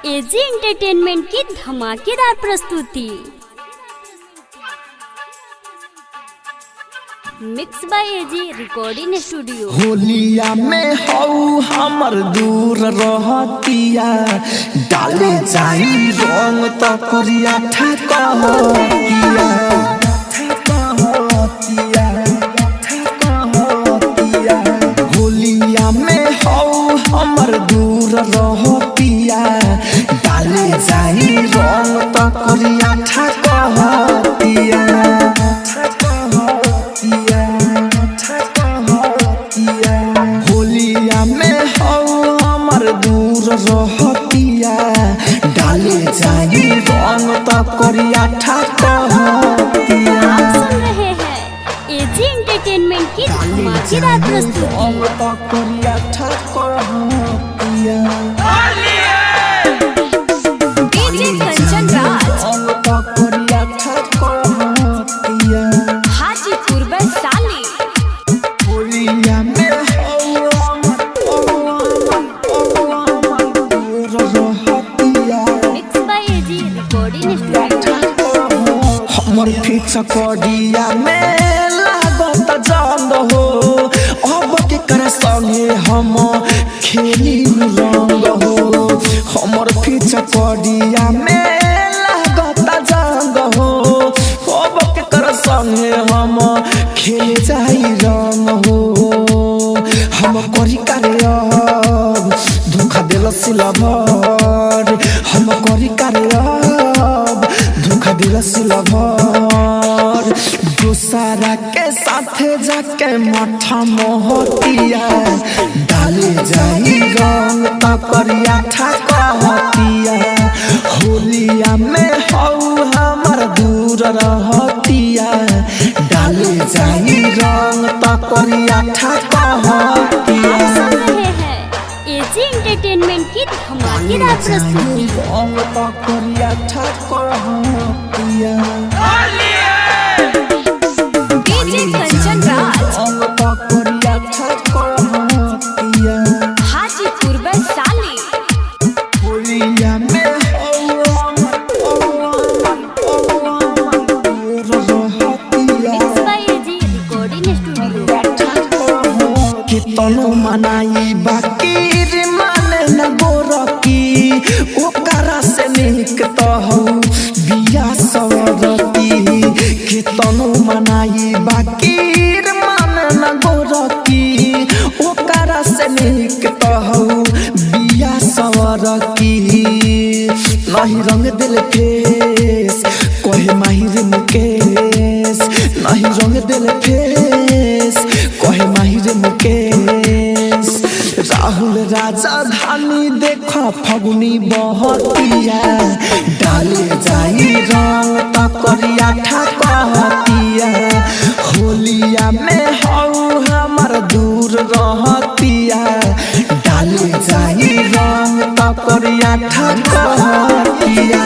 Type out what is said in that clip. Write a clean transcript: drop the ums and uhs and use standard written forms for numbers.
AG entertainment की धमाकेदार प्रस्तुति। Mix by AG recording studio. होलिया में हऊ हमर दूर रहतिया, डाले जाई रंग त करिया ठकहतिया होलिया में हऊ हमर दूर रहतिया, डाले जाई रंग त करिया ठकहतिया होलिया में हऊ हमर दूर रहतिया, डाले जाई रंग त करिया ठकहतिया। आप सुन रहे हैं एजी एंटरटेनमेंट की धमाकेदार प्रस्तुति। रंग त करिया ठकहतिया डीजे कंचन राज रंग त करिया ठकहतिया हाजीपुर वैशाली। होलिया में हऊ हमर दूर रहतिया, mix by AG recording studio. हमर पीछा कडिया में लागत जंग हो, अब के कर संगे हम खेली रंग हो। हमर पीछा कडिया में लागत जंग हो, अब के कर संगे हम खेल जाई रंग हो। हम करी कार्य धोखा दिल सिलभर, हम करी कार्य धोखा दिल सिलभर। दूसरा के साथ जाके माथा मोहतिया, डाले जाई रंग त करिया ठकहतिया। होलिया में हऊ हमर दूर रहतिया, डाले जाई रंग त करिया ठकहतिया। आप सुन रहे हैं एजी एंटरटेनमेंट की धमाकेदार प्रस्तुति। रंग त करिया ठकहतिया डीजे कंचन राज रंग त करिया ठकहतिया हाजीपुर वैशाली। होलिया में हऊ दूर रहतिया, mix by AG recording studio. कितनो मनाई बाकी रे माने न गोरकी, ओकरा से निक त हऊ बिया सवरती। कितनो मनाई बाकी रे माने न गोरकी, ओकरा से निक त हऊ बिया सवरती। नहीं रंग दिल फेस कहे माहिर मुकेश, नहीं रंग दिल फेस कहे माहिर मुकेश। राहुल राजा धानी देखा फगुनी बहतिया, डाले जाई रंग त करिया ठकहतिया। होलिया में हऊ हमर दूर रहतिया, डाले जाई रंग त करिया ठकहतिया।